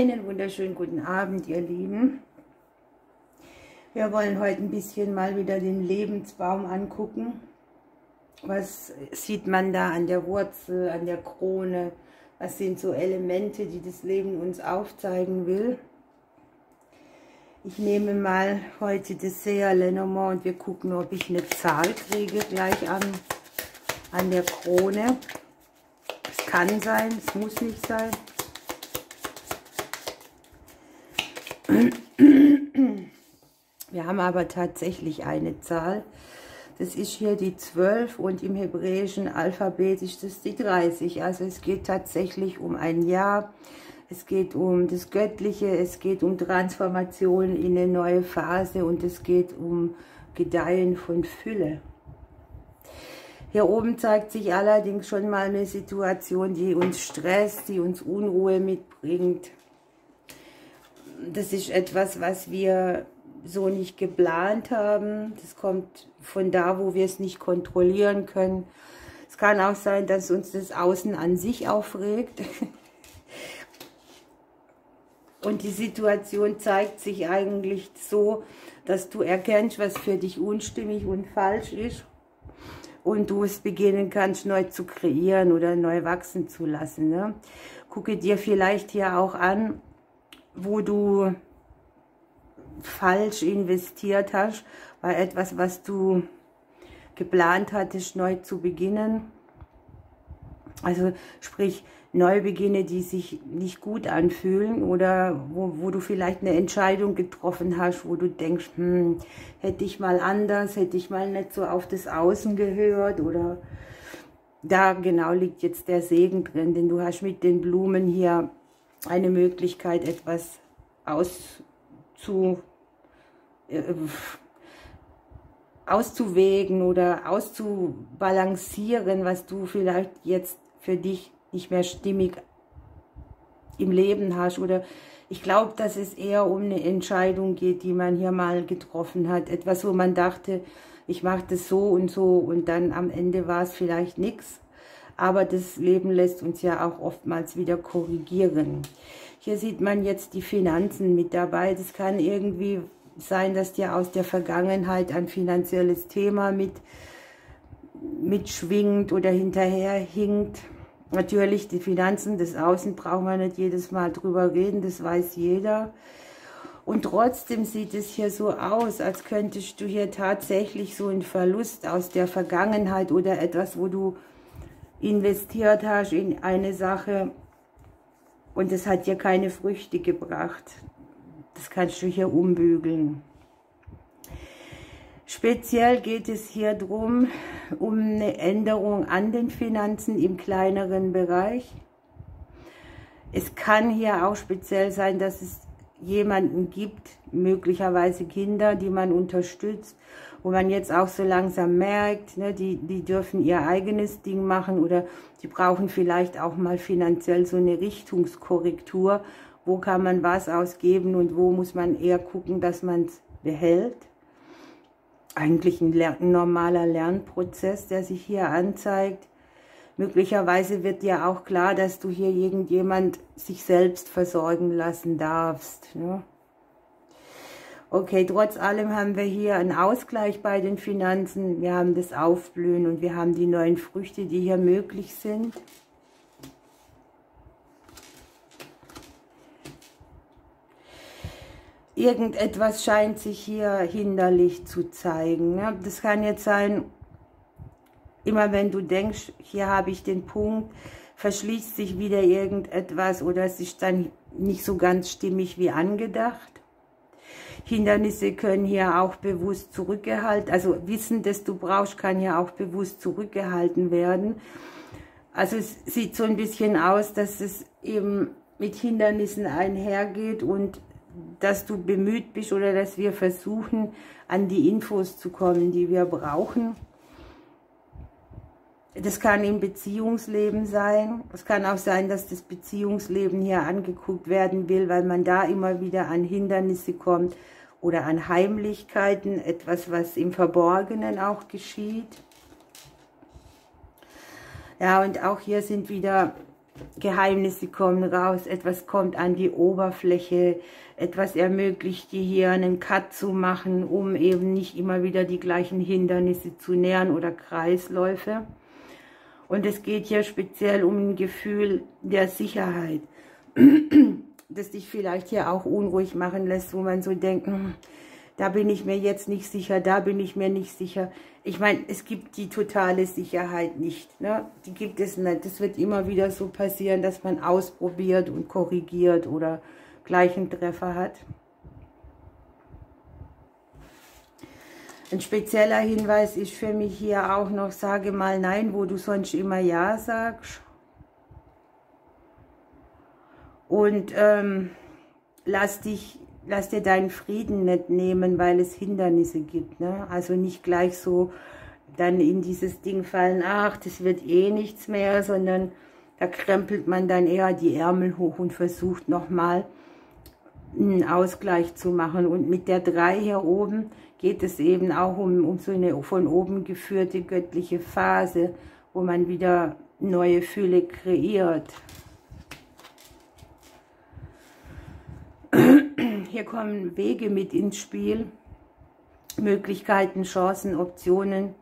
Einen wunderschönen guten Abend, ihr Lieben. Wir wollen heute ein bisschen mal wieder den Lebensbaum angucken. Was sieht man da an der Wurzel, an der Krone? Was sind so Elemente, die das Leben uns aufzeigen will? Ich nehme mal heute das Sehr Lenormand und wir gucken, ob ich eine Zahl kriege gleich an der Krone. Es kann sein, es muss nicht sein. Wir haben aber tatsächlich eine Zahl. Das ist hier die 12 und im hebräischen Alphabet ist das die 30. Also es geht tatsächlich um ein Jahr. Es geht um das Göttliche, es geht um Transformation in eine neue Phase und es geht um Gedeihen von Fülle. Hier oben zeigt sich allerdings schon mal eine Situation, die uns stresst, die uns Unruhe mitbringt. Das ist etwas, was wir so nicht geplant haben. Das kommt von da, wo wir es nicht kontrollieren können. Es kann auch sein, dass uns das Außen an sich aufregt. Und die Situation zeigt sich eigentlich so, dass du erkennst, was für dich unstimmig und falsch ist. Und du es beginnen kannst, neu zu kreieren oder neu wachsen zu lassen. Ne? Gucke dir vielleicht hier auch an, wo du falsch investiert hast, bei etwas, was du geplant hattest, neu zu beginnen. Also sprich, Neubeginne, die sich nicht gut anfühlen oder wo du vielleicht eine Entscheidung getroffen hast, wo du denkst, hätte ich mal anders, hätte ich mal nicht so auf das Außen gehört oder da genau liegt jetzt der Segen drin, denn du hast mit den Blumen hier eine Möglichkeit, etwas auszuwägen oder auszubalancieren, was du vielleicht jetzt für dich nicht mehr stimmig im Leben hast. Oder ich glaube, dass es eher um eine Entscheidung geht, die man hier mal getroffen hat. Etwas, wo man dachte, ich mache das so und dann am Ende war es vielleicht nichts. Aber das Leben lässt uns ja auch oftmals wieder korrigieren. Hier sieht man jetzt die Finanzen mit dabei. Das kann irgendwie sein, dass dir aus der Vergangenheit ein finanzielles Thema mitschwingt oder hinterherhinkt. Natürlich, die Finanzen des Außen brauchen wir nicht jedes Mal drüber reden, das weiß jeder. Und trotzdem sieht es hier so aus, als könntest du hier tatsächlich so einen Verlust aus der Vergangenheit oder etwas, wo du investiert hast in eine Sache und es hat dir keine Früchte gebracht. Das kannst du hier umbügeln. Speziell geht es hier drum, um eine Änderung an den Finanzen im kleineren Bereich. Es kann hier auch speziell sein, dass es jemanden gibt, möglicherweise Kinder, die man unterstützt, wo man jetzt auch so langsam merkt, ne, die dürfen ihr eigenes Ding machen oder die brauchen vielleicht auch mal finanziell so eine Richtungskorrektur. Wo kann man was ausgeben und wo muss man eher gucken, dass man es behält. Eigentlich ein normaler Lernprozess, der sich hier anzeigt. Möglicherweise wird dir auch klar, dass du hier irgendjemand sich selbst versorgen lassen darfst. Ne? Okay, trotz allem haben wir hier einen Ausgleich bei den Finanzen. Wir haben das Aufblühen und wir haben die neuen Früchte, die hier möglich sind. Irgendetwas scheint sich hier hinderlich zu zeigen. Ne? Das kann jetzt sein, immer wenn du denkst, hier habe ich den Punkt, verschließt sich wieder irgendetwas oder es ist dann nicht so ganz stimmig wie angedacht. Hindernisse können hier auch bewusst zurückgehalten, also Wissen, das du brauchst, kann hier auch bewusst zurückgehalten werden. Also es sieht so ein bisschen aus, dass es eben mit Hindernissen einhergeht und dass du bemüht bist oder dass wir versuchen, an die Infos zu kommen, die wir brauchen. Das kann im Beziehungsleben sein. Es kann auch sein, dass das Beziehungsleben hier angeguckt werden will, weil man da immer wieder an Hindernisse kommt oder an Heimlichkeiten, etwas, was im Verborgenen auch geschieht. Ja, und auch hier sind wieder Geheimnisse kommen raus, etwas kommt an die Oberfläche, etwas ermöglicht dir hier einen Cut zu machen, um eben nicht immer wieder die gleichen Hindernisse zu nähern oder Kreisläufe. Und es geht hier speziell um ein Gefühl der Sicherheit, das dich vielleicht hier auch unruhig machen lässt, wo man so denkt, da bin ich mir jetzt nicht sicher, da bin ich mir nicht sicher. Ich meine, es gibt die totale Sicherheit nicht, ne? Die gibt es nicht. Das wird immer wieder so passieren, dass man ausprobiert und korrigiert oder gleich einen Treffer hat. Ein spezieller Hinweis ist für mich hier auch noch, sage mal nein, wo du sonst immer ja sagst. Und lass dir deinen Frieden nicht nehmen, weil es Hindernisse gibt, ne? Also nicht gleich so dann in dieses Ding fallen, ach, das wird eh nichts mehr, sondern da krempelt man dann eher die Ärmel hoch und versucht nochmal einen Ausgleich zu machen. Und mit der 3 hier oben geht es eben auch um so eine von oben geführte göttliche Phase, wo man wieder neue Fülle kreiert. Hier kommen Wege mit ins Spiel, Möglichkeiten, Chancen, Optionen,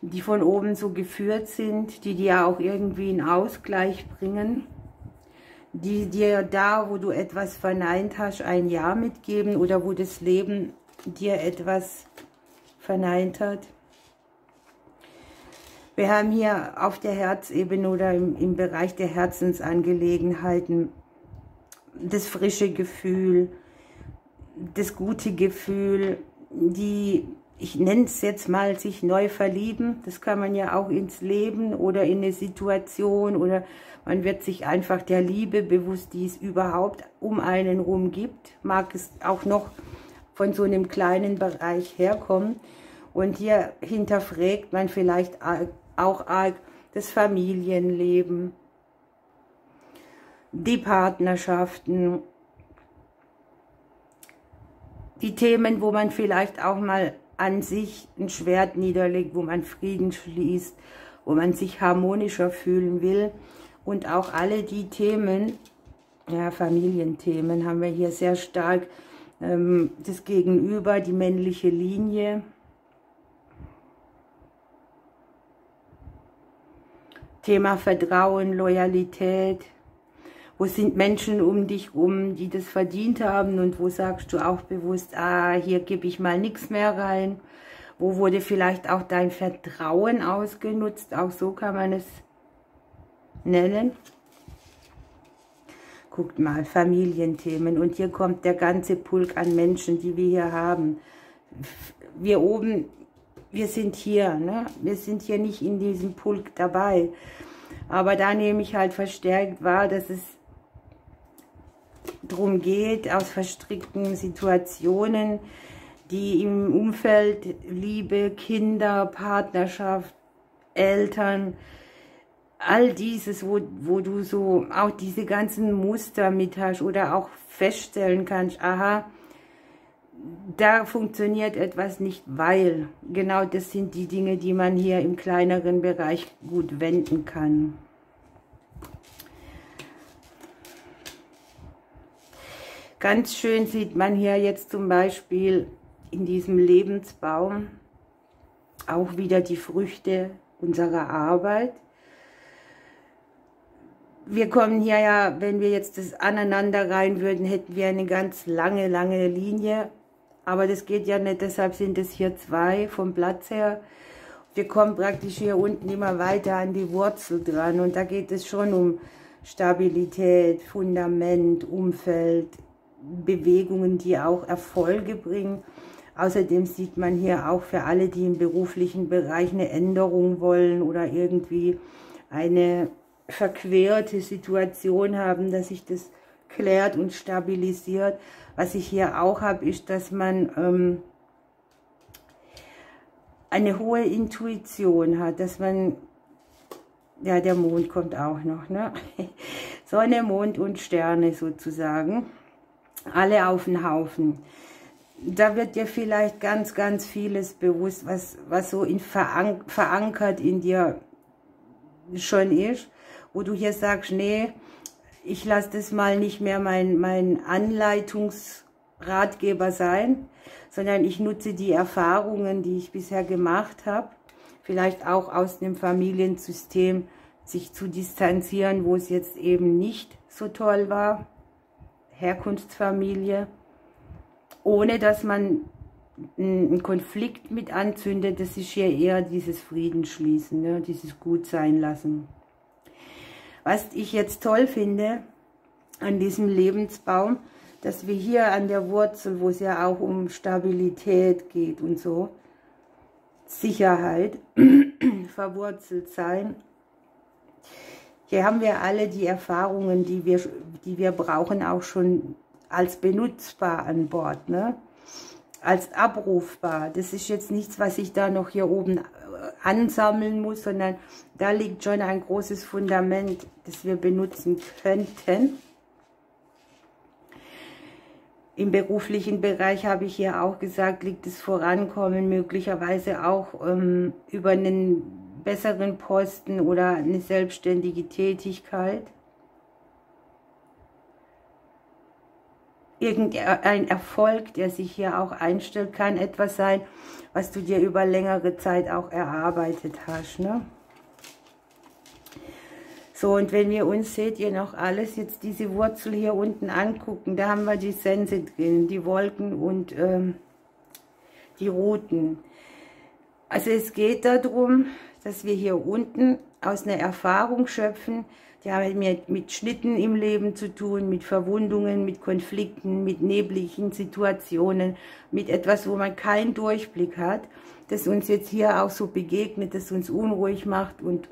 die von oben so geführt sind, die dir auch irgendwie einen Ausgleich bringen, die dir da, wo du etwas verneint hast, ein Ja mitgeben oder wo das Leben dir etwas verneint hat. Wir haben hier auf der Herzebene oder im Bereich der Herzensangelegenheiten das frische Gefühl, das gute Gefühl, ich nenne es jetzt mal, sich neu verlieben. Das kann man ja auch ins Leben oder in eine Situation oder man wird sich einfach der Liebe bewusst, die es überhaupt um einen rum gibt. Mag es auch noch von so einem kleinen Bereich herkommen. Und hier hinterfragt man vielleicht auch arg das Familienleben, die Partnerschaften, die Themen, wo man vielleicht auch mal an sich ein Schwert niederlegt, wo man Frieden schließt, wo man sich harmonischer fühlen will. Und auch alle die Themen, ja, Familienthemen haben wir hier sehr stark, das Gegenüber, die männliche Linie. Thema Vertrauen, Loyalität. Wo sind Menschen um dich rum, die das verdient haben und wo sagst du auch bewusst, hier gebe ich mal nichts mehr rein. Wo wurde vielleicht auch dein Vertrauen ausgenutzt, auch so kann man es nennen. Guckt mal, Familienthemen und hier kommt der ganze Pulk an Menschen, die wir hier haben. Wir oben, wir sind hier, ne? Wir sind hier nicht in diesem Pulk dabei. Aber da nehme ich halt verstärkt wahr, dass es darum geht, aus verstrickten Situationen, die im Umfeld Liebe, Kinder, Partnerschaft, Eltern, all dieses, wo du so auch diese ganzen Muster mit hast oder auch feststellen kannst, aha, da funktioniert etwas nicht, weil genau das sind die Dinge, die man hier im kleineren Bereich gut wenden kann. Ganz schön sieht man hier jetzt zum Beispiel in diesem Lebensbaum auch wieder die Früchte unserer Arbeit. Wir kommen hier ja, wenn wir jetzt das aneinander rein würden, hätten wir eine ganz lange, lange Linie. Aber das geht ja nicht, deshalb sind es hier 2 vom Platz her. Wir kommen praktisch hier unten immer weiter an die Wurzel dran. Und da geht es schon um Stabilität, Fundament, Umfeld, Bewegungen, die auch Erfolge bringen. Außerdem sieht man hier auch für alle, die im beruflichen Bereich eine Änderung wollen oder irgendwie eine verquerte Situation haben, dass sich das klärt und stabilisiert. Was ich hier auch habe, ist, dass man eine hohe Intuition hat, dass man, ja, der Mond kommt auch noch, ne? Sonne, Mond und Sterne sozusagen, alle auf den Haufen. Da wird dir vielleicht ganz, ganz vieles bewusst, was so verankert in dir schon ist, wo du hier sagst, nee, ich lasse das mal nicht mehr mein Anleitungsratgeber sein, sondern ich nutze die Erfahrungen, die ich bisher gemacht habe, vielleicht auch aus dem Familiensystem, sich zu distanzieren, wo es jetzt eben nicht so toll war, Herkunftsfamilie, ohne dass man einen Konflikt mit anzündet. Das ist hier eher dieses Friedensschließen, ne? Dieses Gutseinlassen. Was ich jetzt toll finde an diesem Lebensbaum, dass wir hier an der Wurzel, wo es ja auch um Stabilität geht und so, Sicherheit, verwurzelt sein. Hier haben wir alle die Erfahrungen, die wir brauchen, auch schon als benutzbar an Bord, ne? Als abrufbar. Das ist jetzt nichts, was ich da noch hier oben ansammeln muss, sondern da liegt schon ein großes Fundament, das wir benutzen könnten. Im beruflichen Bereich habe ich hier auch gesagt, liegt das Vorankommen möglicherweise auch über einen besseren Posten oder eine selbstständige Tätigkeit. Irgendein Erfolg, der sich hier auch einstellt, kann etwas sein, was du dir über längere Zeit auch erarbeitet hast, ne? So, und wenn wir uns, seht ihr noch alles, jetzt diese Wurzel hier unten angucken, da haben wir die Sense drin, die Wolken und die Routen. Also es geht darum, dass wir hier unten aus einer Erfahrung schöpfen, die haben mit Schnitten im Leben zu tun, mit Verwundungen, mit Konflikten, mit nebligen Situationen, mit etwas, wo man keinen Durchblick hat, das uns jetzt hier auch so begegnet, das uns unruhig macht und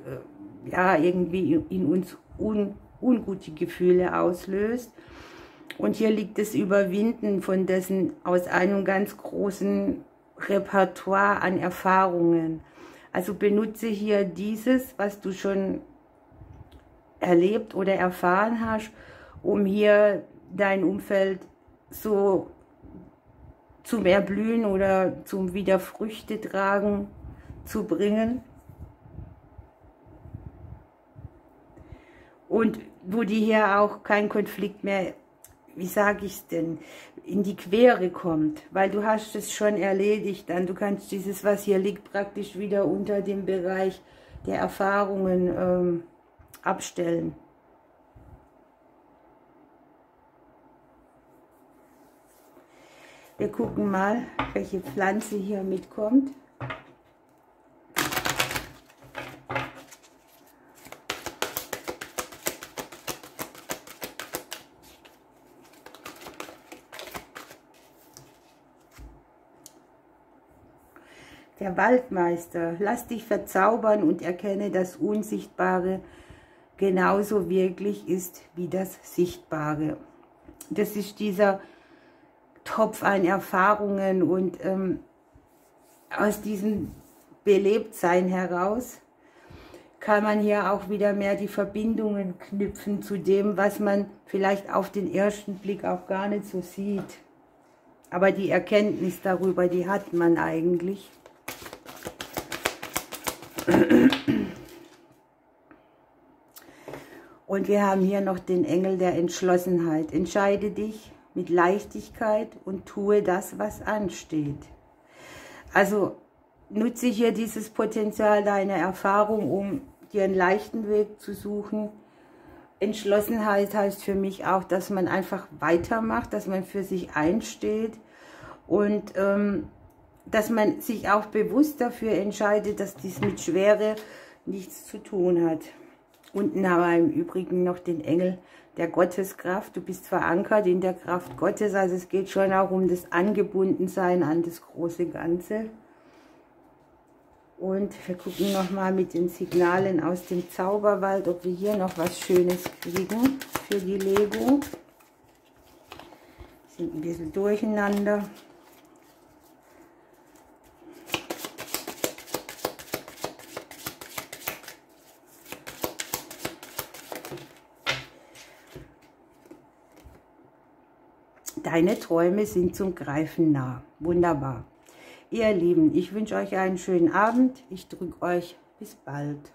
ja, irgendwie in uns ungute Gefühle auslöst. Und hier liegt das Überwinden von dessen aus einem ganz großen Repertoire an Erfahrungen. Also benutze hier dieses, was du schon erlebt oder erfahren hast, um hier dein Umfeld so zum Erblühen oder zum wieder Früchte tragen zu bringen. Und wo dir hier auch kein Konflikt mehr, wie sage ich es denn, in die Quere kommt, weil du hast es schon erledigt, dann du kannst dieses, was hier liegt, praktisch wieder unter dem Bereich der Erfahrungen abstellen. Wir gucken mal, welche Pflanze hier mitkommt. Der Waldmeister, lass dich verzaubern und erkenne, dass Unsichtbare genauso wirklich ist wie das Sichtbare. Das ist dieser Topf an Erfahrungen und aus diesem Belebtsein heraus kann man hier auch wieder mehr die Verbindungen knüpfen zu dem, was man vielleicht auf den ersten Blick auch gar nicht so sieht. Aber die Erkenntnis darüber, die hat man eigentlich. Und wir haben hier noch den Engel der Entschlossenheit. Entscheide dich mit Leichtigkeit und tue das, was ansteht. Also nutze hier dieses Potenzial deiner Erfahrung, um dir einen leichten Weg zu suchen. Entschlossenheit heißt für mich auch, dass man einfach weitermacht, dass man für sich einsteht und dass man sich auch bewusst dafür entscheidet, dass dies mit Schwere nichts zu tun hat. Unten haben wir im Übrigen noch den Engel der Gotteskraft. Du bist verankert in der Kraft Gottes, also es geht schon auch um das Angebundensein an das große Ganze. Und wir gucken nochmal mit den Signalen aus dem Zauberwald, ob wir hier noch was Schönes kriegen für die Legung. Sind ein bisschen durcheinander. Deine Träume sind zum Greifen nah. Wunderbar. Ihr Lieben, ich wünsche euch einen schönen Abend. Ich drücke euch. Bis bald.